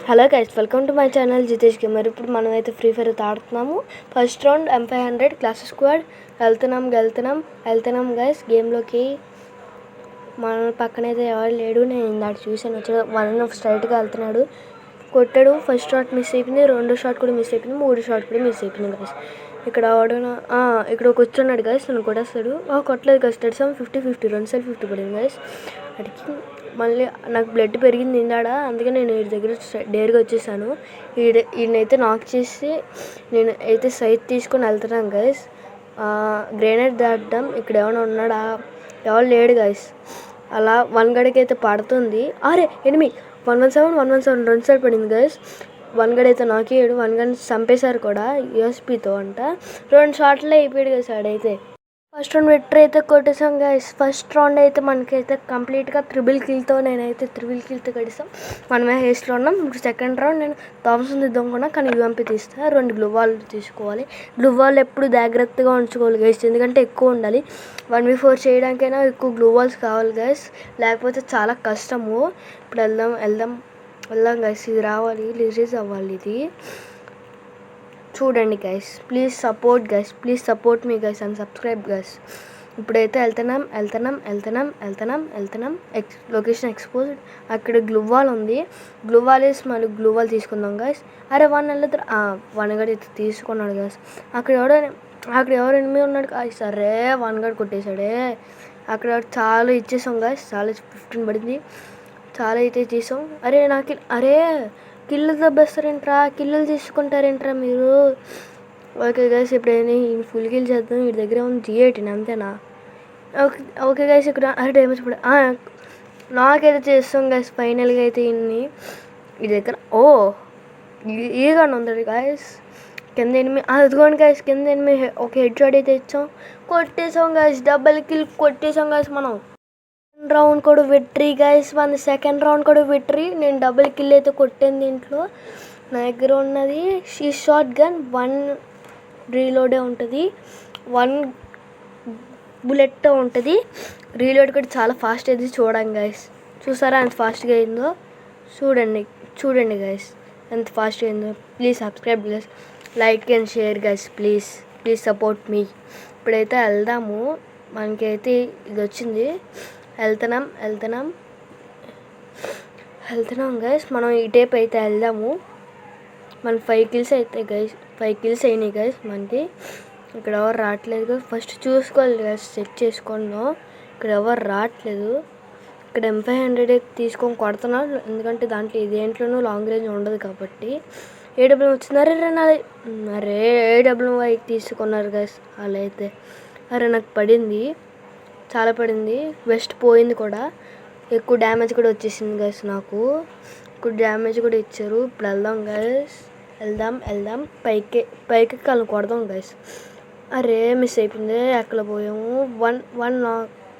Hello guys, welcome to my channel Jitesh gamer. ఇప్పుడు మనం అయితే ఫ్రీ ఫైర్ అయితే ఆడుతున్నాము. First round M500 class squad. వెళ్తున్నాం గైస్ గేమ్లోకి. మన పక్కన అయితే ఎవరు లేడు. నేను ఇందాక చూసాను, వచ్చాడు వన్ స్ట్రైట్గా వెళ్తున్నాడు. కొట్టాడు. ఫస్ట్ షాట్ మిస్ అయిపోయింది, రెండో షాట్ కూడా మిస్ అయిపోయింది, మూడో షాట్ కూడా మిస్ అయిపోయింది గైస్. ఇక్కడ ఇక్కడ కూర్చున్నాడు గైస్, నన్ను కొట్టేస్తాడు. కొట్టలేదు గైస్, తెడ్సాం 50-50 2 సెల్ 50 పడింది గైస్. అడిగి మళ్ళీ నాకు బ్లడ్ పెరిగింది ఇందాడ, అందుకే నేను వీడి దగ్గర డేర్గా వచ్చేసాను. ఈయనైతే నాక్ చేసి నేను అయితే సైట్ తీసుకొని వెళ్తున్నాను గైస్. గ్రేనేడ్ దాటడం. ఇక్కడ ఏమైనా ఉన్నాడా? ఎవరు లేడు గైస్. అలా వన్ గడికి అయితే పడుతుంది. అరే ఎనిమి 117 2 సైడ్ పడింది గైస్. వన్ గడ్ అయితే నాకేడు, వన్ గన్ చంపేశారు కూడా యూఎస్పీతో అంట. 2 షాట్లే అయిపోయాడు గైస్ ఆడైతే. ఫస్ట్ రౌండ్ విక్టరీ అయితే కొట్టేసాం గైస్. ఫస్ట్ రౌండ్ అయితే మనకైతే కంప్లీట్గా త్రిబుల్ కిల్తో కొట్టేసాం. మనమే హేస్ట్లో ఉన్నాం. ఇప్పుడు సెకండ్ రౌండ్ నేను థామ్సన్ దిద్దాం కానీ యూఎంపీ తీస్తా. 2 గ్లూ వాల్ తీసుకోవాలి. గ్లూ వాల్ ఎప్పుడు జాగ్రత్తగా ఉంచుకోవాలి గైస్, ఎందుకంటే ఎక్కువ ఉండాలి. 1v4 చేయడానికైనా ఎక్కువ గ్లూ వాల్స్ కావాలి గైస్, లేకపోతే చాలా కష్టము. ఇప్పుడు వెళ్దాం గైస్. ఇది రావాలి, రిలీజ్ అవ్వాలి ఇది. చూడండి guys, please support me guys and subscribe guys. ఇప్పుడైతే వెళ్తున్నాం. Location expose. అక్కడ గ్లూవాల్ ఉంది. మళ్ళీ గ్లూవాల్ తీసుకుందాం గైస్. అరే వన్ గడ్ అయితే తీసుకున్నాడు గైస్. అక్కడ ఎవడో ఎనిమిది ఉన్నాడు గైస్. అరే వన్ గడ్ కొట్టేశాడే. అక్కడ చాలా ఇచ్చేసాం గైస్. చాలా 15 పడింది. చాలా అయితే తీసాం. అరే కిల్లు దబ్బేస్తారేంట్రా, కిల్లులు తీసుకుంటారేంట్రా మీరు? ఓకే గైస్, ఇప్పుడైనా ఫుల్ కిల్ చేద్దాం. వీడి దగ్గర ఉంది G18 అంతేనా? ఓకే గైస్, ఇక్కడ అరే డ్యామేజ్ పడ నాకైతే చేస్తాం గైస్. ఫైనల్గా అయితే ఈ దగ్గర ఈగానే ఉంది గైస్. కింద ఎనిమిది అదిగోండి గైస్, కింద ఎనిమిది. ఒక హెడ్ షాట్ అయితే ఇచ్చాం, కొట్టేసాం గైస్. డబల్ కిల్ కొట్టేసాం గైస్ మనం. రౌండ్ కూడా విక్టరీ గైస్. సెకండ్ రౌండ్ కూడా విక్టరీ. నేను డబుల్ కిల్ అయితే కొట్టాను. దీంట్లో నా దగ్గర ఉన్నది షార్ట్ గన్. 1 రీలోడే ఉంటుంది, 1 బుల్లెట్ ఉంటుంది. రీలోడ్ కూడా చాలా ఫాస్ట్ అయితే చూడండి గైస్. చూసారా ఎంత ఫాస్ట్గా అయిందో? చూడండి గైస్ ఎంత ఫాస్ట్గా అయిందో. Please subscribe guys, like and share guys. Please support me. ఇప్పుడైతే వెళ్దాము. మనకైతే ఇది వచ్చింది. వెళ్తున్నాం గైస్. మనం ఈ టైప్ అయితే వెళ్దాము. మన 5 కిల్స్ అయితే గైస్, 5 కిల్స్ అయినాయి గైస్ మనకి. ఇక్కడ ఎవరు రావట్లేదు గైస్. ఫస్ట్ చూసుకోవాలి గైస్, సెట్ చేసుకున్నాం. ఇక్కడ ఎవరు రావట్లేదు. ఇక్కడ M500 తీసుకొని కొడుతున్నారు, ఎందుకంటే దాంట్లో దేంట్లోనూ లాంగ్ రేంజ్ ఉండదు కాబట్టి. AWM వచ్చింది. అరే AWM తీసుకున్నారు గైస్ అలా అయితే. అరే నాకు పడింది, చాలా పడింది. వెస్ట్ పోయింది కూడా. ఎక్కువ డ్యామేజ్ కూడా వచ్చేసింది గైస్ నాకు. ఎక్కువ డ్యామేజ్ కూడా ఇచ్చారు. ఇప్పుడు వెళ్దాం గైస్. వెళ్దాం పైకి వాళ్ళని కొడదాం గైస్. అరే మిస్ అయిపోయింది. ఎక్కడ పోయాము?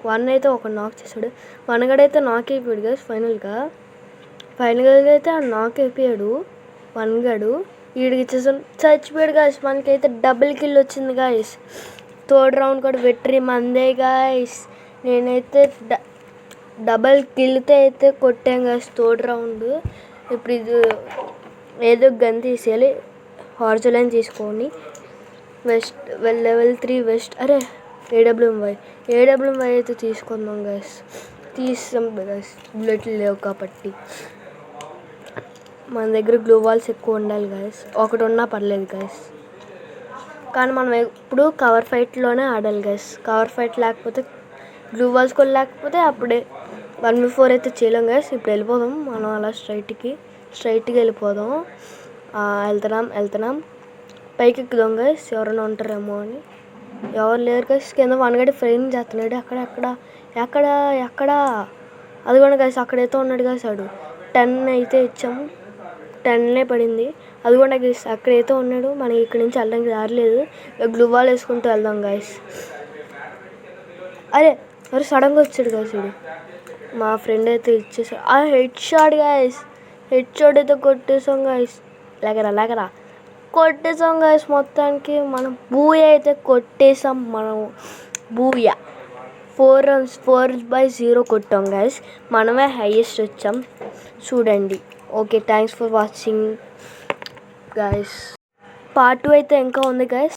వన్ అయితే ఒక నాక్ చేశాడు. వన్ గడ్ అయితే నాక్ అయిపోయాడు గైస్. ఫైనల్గా అయితే నాక్ అయిపోయాడు వన్ గడు. వీడికి ఇచ్చేసాను, చచ్చిపోయాడు గైస్. మనకైతే డబుల్ కిల్ వచ్చింది గైస్. థర్డ్ రౌండ్ కూడా విక్టరీ మందే గైస్. నేనైతే డబల్ కిల్తో అయితే కొట్టాను గైస్ థర్డ్ రౌండ్. ఇప్పుడు ఇది ఏదో గన్ తీసేయాలి. హార్జోలైన్ తీసుకొని లెవెల్ 3 వెస్ట్. అరే AWM అయితే తీసుకుందాం గైస్. తీసాం గైస్, బుల్లెట్లు లేవు కాబట్టి. మన దగ్గర గ్లూ వాల్స్ ఎక్కువ ఉండాలి గైస్. ఒకటి ఉన్నా పర్లేదు గైస్, కానీ మనం ఎప్పుడు కవర్ ఫైట్లోనే ఆడాలి గైస్. కవర్ ఫైట్ లేకపోతే, గ్లూ వాల్స్ కూడా లేకపోతే అప్పుడే 1v4 అయితే చేయలేం గైస్. ఇప్పుడు వెళ్ళిపోదాం మనం అలా స్ట్రైట్గా వెళ్ళిపోదాం. వెళ్తున్నాం పైకి ఎక్కుదాం గైస్. ఎవరైనా ఉంటారేమో అని. ఎవరు లేరు గైస్. కింద వన్ గడి ఫ్రేమ్ చేస్తున్నాడు. ఎక్కడ అది కూడా గైస్, అక్కడైతే ఉన్నాడు గైస్. 10 అయితే ఇచ్చాము, 10 పడింది. అది కూడా గైస్ అక్కడైతే ఉన్నాడు. మనకి ఇక్కడి నుంచి వెళ్ళడానికి రాలేదు. గ్లూ వాల్ వేసుకుంటూ వెళ్దాం గైస్. అరే సడన్గా వచ్చాడు గైస్. మా ఫ్రెండ్ అయితే ఇచ్చేసాడు. Head shot guys. Head shot అయితే కొట్టేసాం గైస్. లేకరా కొట్టేసాం గైస్. మొత్తానికి మనం బూయా అయితే కొట్టేసాం. బూయా 4 runs 4/0 కొట్టాం గైస్. మనమే హైయెస్ట్ వచ్చాం. చూడండి okay, thanks for watching guys. Part 2 అయితే ఇంకా ఉంది గైస్.